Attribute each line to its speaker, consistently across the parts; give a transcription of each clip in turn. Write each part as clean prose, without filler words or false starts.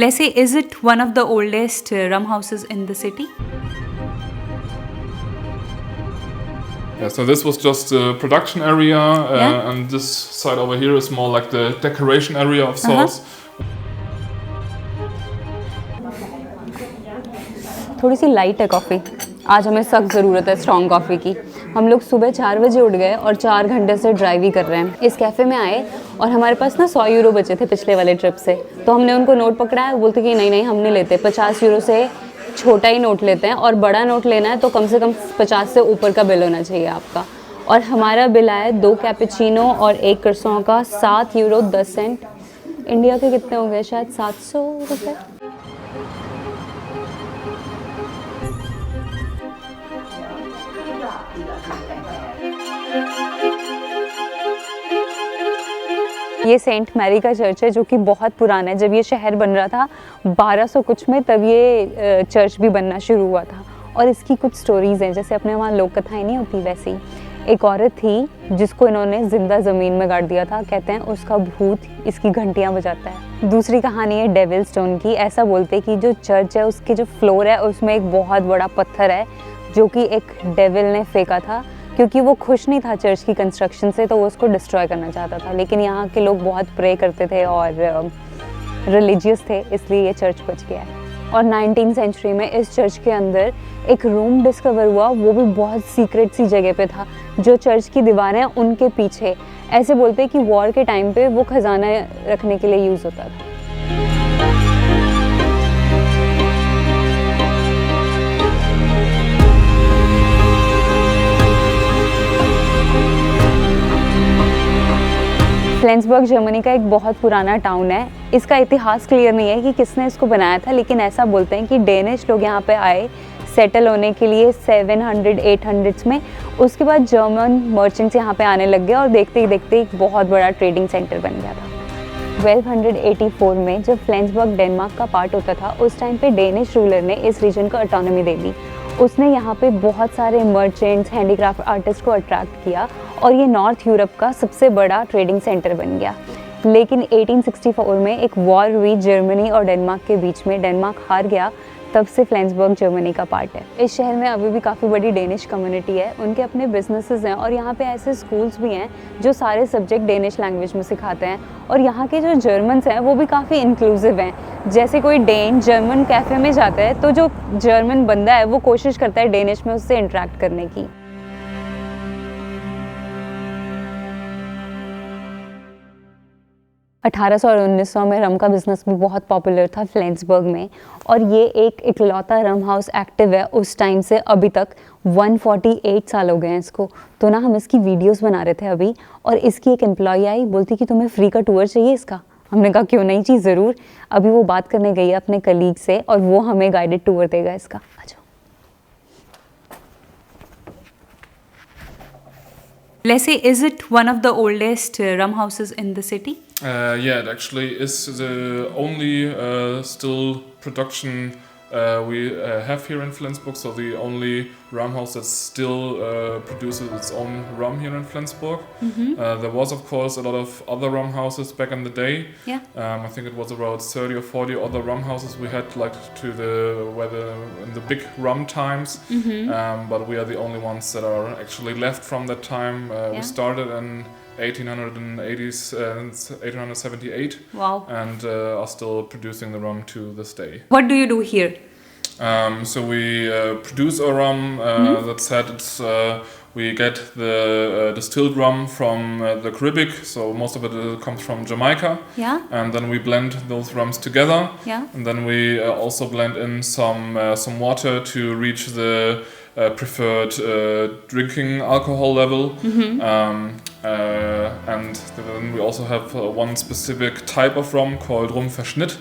Speaker 1: Let's say, is it one of the oldest rum houses in the city?
Speaker 2: Yeah, so this was just the production area, and this side over here is more like the decoration area of sorts.
Speaker 3: थोड़ी सी light है coffee, आज हमें सख्त ज़रूरत है strong coffee की। हम लोग सुबह 4 बजे उठ गए और 4 घंटे से ड्राइव ही कर रहे हैं। इस कैफ़े में आए और हमारे पास ना 100 यूरो बचे थे पिछले वाले ट्रिप से, तो हमने उनको नोट पकड़ाया। बोलते कि नहीं हम नहीं लेते, 50 यूरो से छोटा ही नोट लेते हैं, और बड़ा नोट लेना है तो कम से कम 50 से ऊपर का बिल होना चाहिए आपका। और हमारा बिल आया 2 कैपेचिनो और 1 क्रॉissant का 7 यूरो 10 सेंट। इंडिया के कितने हो गए, शायद 700 रुपये। ये सेंट मैरी का चर्च है जो कि बहुत पुराना है। जब ये शहर बन रहा था 1200 कुछ में, तब ये चर्च भी बनना शुरू हुआ था। और इसकी कुछ स्टोरीज़ हैं, जैसे अपने वहाँ लोक कथाएँ नहीं होती वैसी। एक औरत थी जिसको इन्होंने ज़िंदा ज़मीन में गाड़ दिया था। कहते हैं उसका भूत इसकी घंटियाँ बजाता है। दूसरी कहानी है डेविल स्टोन की। ऐसा बोलते कि जो चर्च है उसके जो फ्लोर है उसमें एक बहुत बड़ा पत्थर है जो कि एक डेविल ने फेंका था, क्योंकि वो खुश नहीं था चर्च की कंस्ट्रक्शन से, तो वो उसको डिस्ट्रॉय करना चाहता था। लेकिन यहाँ के लोग बहुत प्रे करते थे और रिलीजियस थे, इसलिए ये चर्च बच गया है। और 19th सेंचुरी में इस चर्च के अंदर एक रूम डिस्कवर हुआ, वो भी बहुत सीक्रेट सी जगह पे था। जो चर्च की दीवारें हैं उनके पीछे, ऐसे बोलते कि वॉर के टाइम पे वो खजाना रखने के लिए यूज़ होता था। फ्लेंसबर्ग जर्मनी का एक बहुत पुराना टाउन है। इसका इतिहास क्लियर नहीं है कि किसने इसको बनाया था, लेकिन ऐसा बोलते हैं कि डेनिश लोग यहाँ पे आए सेटल होने के लिए 700-800s में। उसके बाद जर्मन मर्चेंट्स यहाँ पे आने लग गए और देखते ही देखते एक बहुत बड़ा ट्रेडिंग सेंटर बन गया था। 1284 में जब फ्लेंसबर्ग डेनमार्क का पार्ट होता था, उस टाइम पे डेनिश रूलर ने इस रीजन को ऑटोनॉमी दे दी। उसने यहाँ पे बहुत सारे मर्चेंट्स, हैंडीक्राफ्ट आर्टिस्ट को अट्रैक्ट किया और ये नॉर्थ यूरोप का सबसे बड़ा ट्रेडिंग सेंटर बन गया। लेकिन 1864 में एक वॉर हुई जर्मनी और डेनमार्क के बीच में। डेनमार्क हार गया, तब से फ्लेंसबर्ग जर्मनी का पार्ट है। इस शहर में अभी भी काफ़ी बड़ी डेनिश कम्युनिटी है, उनके अपने बिजनेसेस हैं और यहाँ पे ऐसे स्कूल्स भी हैं जो सारे सब्जेक्ट डेनिश लैंग्वेज में सिखाते हैं। और यहाँ के जो जर्मन्स हैं वो भी काफ़ी इंक्लूसिव हैं। जैसे कोई डेन जर्मन कैफ़े में जाता है तो जो जर्मन बंदा है वो कोशिश करता है डेनिश में उससे इंटरेक्ट करने की। 1800 और 1900 में रम का बिज़नेस भी बहुत पॉपुलर था फ्लेंसबर्ग में, और ये एक इकलौता रम हाउस एक्टिव है उस टाइम से अभी तक। 148 साल हो गए हैं इसको। तो ना हम इसकी वीडियोस बना रहे थे अभी, और इसकी एक एम्प्लॉई आई, बोलती कि तुम्हें फ्री का टूर चाहिए इसका। हमने कहा क्यों नहीं जी, ज़रूर। अभी वो बात करने गई है अपने कलीग से और वो हमें गाइडेड टूर देगा इसका। आ जाओ।
Speaker 1: Let's say, is it one of the oldest rum houses in the city?
Speaker 2: Yeah, it actually is the only still production we have here in Flensburg. So the only rum house that still produces its own rum here in Flensburg. There was, of course, a lot of other rum houses back in the day.
Speaker 1: Yeah.
Speaker 2: I think it was about 30 or 40 other rum houses we had, like in the big rum times. But we are the only ones that are actually left from that time. We started in 1878.
Speaker 1: Wow.
Speaker 2: And are still producing the rum to this day.
Speaker 1: What do you do here?
Speaker 2: So we produce our rum. That said, we get the distilled rum from the Caribbean. So most of it comes from Jamaica.
Speaker 1: Yeah.
Speaker 2: And then we blend those rums together.
Speaker 1: Yeah.
Speaker 2: And then we also blend in some water to reach the preferred drinking alcohol level. And then we also have one specific type of rum called Rumverschnitt,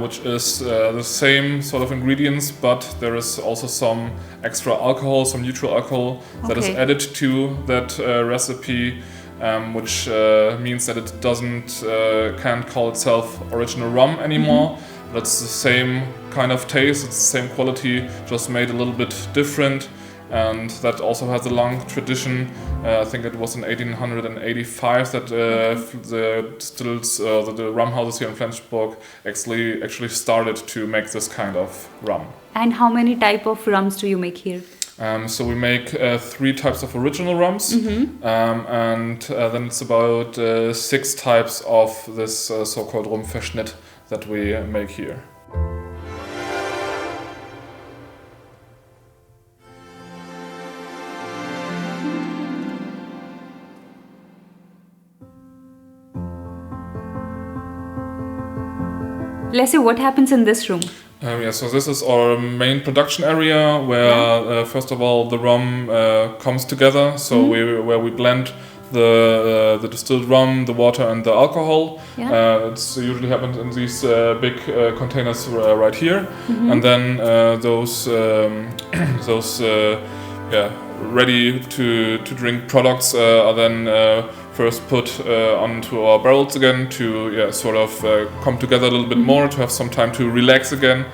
Speaker 2: which is the same sort of ingredients, but there is also some extra alcohol, some neutral alcohol that is added to that recipe, which means that it can't call itself original rum anymore. But it's the same kind of taste, it's the same quality, just made a little bit different. and that also has a long tradition. I think it was in 1885 that the distills, the rum houses here in Flensburg actually started to make this kind of rum.
Speaker 1: And how many type of rums do you make here?
Speaker 2: So we make 3 types of original rums, and then it's about 6 types of this so-called Rumverschnitt that we make here.
Speaker 1: Let's say, what happens in this room?
Speaker 2: So this is our main production area where first of all the rum comes together. So where we blend the distilled rum, the water and the alcohol. It's usually happens in these big containers right here, and then those ready to drink products are then first put onto our barrels again to sort of come together a little bit more, to have some time to relax again.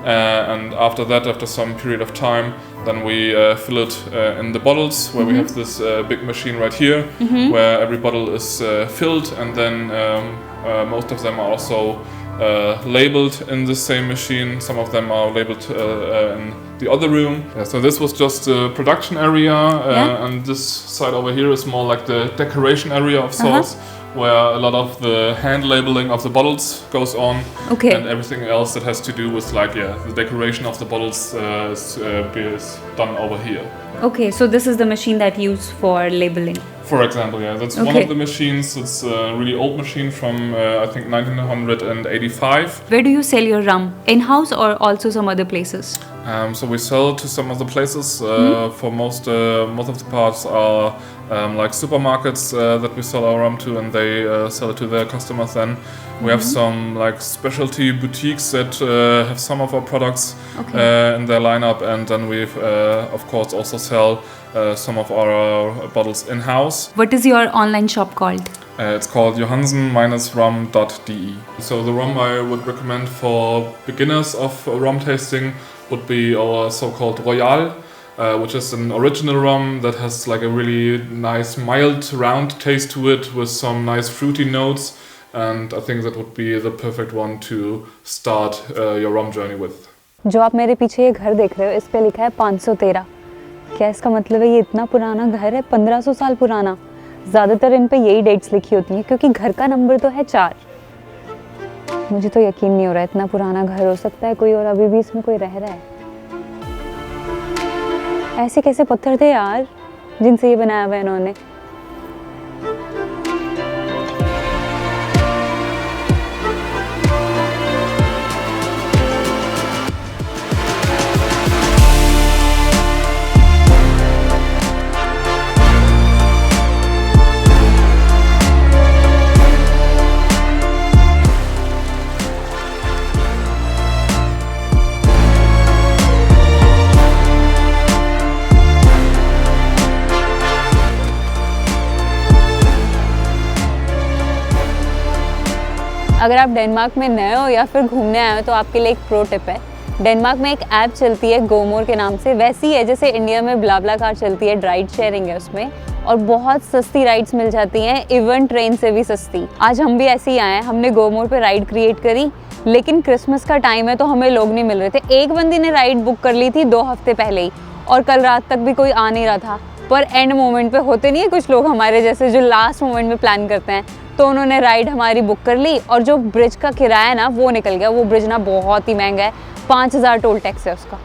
Speaker 2: And after that, after some period of time, then we fill it in the bottles, where we have this big machine right here, where every bottle is filled, and then most of them are also labeled in the same machine. Some of them are labeled in the other room. So this was just the production area, and this side over here is more like the decoration area of sorts, where a lot of the hand labeling of the bottles goes on, and everything else that has to do with the decoration of the bottles is done over here.
Speaker 1: Okay, so this is the machine that you use for labeling.
Speaker 2: For example, that's one of the machines. It's a really old machine from I think 1985.
Speaker 1: Where do you sell your rum? In-house or also some other places?
Speaker 2: So we sell to some other places. For most of the parts are like supermarkets that we sell our rum to, and they sell it to their customers. Then we have some like specialty boutiques that have some of our products in their lineup, and then we of course also sell some of our bottles in-house.
Speaker 1: What is your online shop called?
Speaker 2: It's called Johannsen-Rum.de. So the rum I would recommend for beginners of rum tasting would be our so-called Royal, which is an original rum that has like a really nice mild round taste to it with some nice fruity notes, and I think that would be the perfect one to start your rum journey with.
Speaker 3: जो आप मेरे पीछे ये घर देख रहे हो, इस पे लिखा है 513। क्या इसका मतलब है ये इतना पुराना घर है? 1500 साल पुराना। ज़्यादातर इन पे यही डेट्स लिखी होती हैं क्योंकि घर का नंबर तो है 4। मुझे तो यकीन नहीं हो रहा है इतना पुराना घर हो सकता है कोई और अभी भी इसमें कोई रह रहा है। ऐसे कैसे पत्थर थे यार जिनसे ये बनाया हुआ है इन्होंने? अगर आप डेनमार्क में नए हो या फिर घूमने आए हो तो आपके लिए एक प्रो टिप है। डेनमार्क में एक ऐप चलती है गोमोर के नाम से, वैसी है जैसे इंडिया में ब्लाब्ला कार चलती है, राइड शेयरिंग है उसमें, और बहुत सस्ती राइड्स मिल जाती हैं, इवन ट्रेन से भी सस्ती। आज हम भी ऐसे ही आए हैं, हमने गोमोर पे राइड क्रिएट करी, लेकिन क्रिसमस का टाइम है तो हमें लोग नहीं मिल रहे थे। एक बंदी ने राइड बुक कर ली थी 2 हफ्ते पहले ही, और कल रात तक भी कोई आ नहीं रहा था। पर एंड मोमेंट पे होते नहीं है कुछ लोग हमारे जैसे जो लास्ट मोमेंट में प्लान करते हैं, तो उन्होंने राइड हमारी बुक कर ली, और जो ब्रिज का किराया है ना वो निकल गया। वो ब्रिज ना बहुत ही महंगा है, 5000 टोल टैक्स है उसका।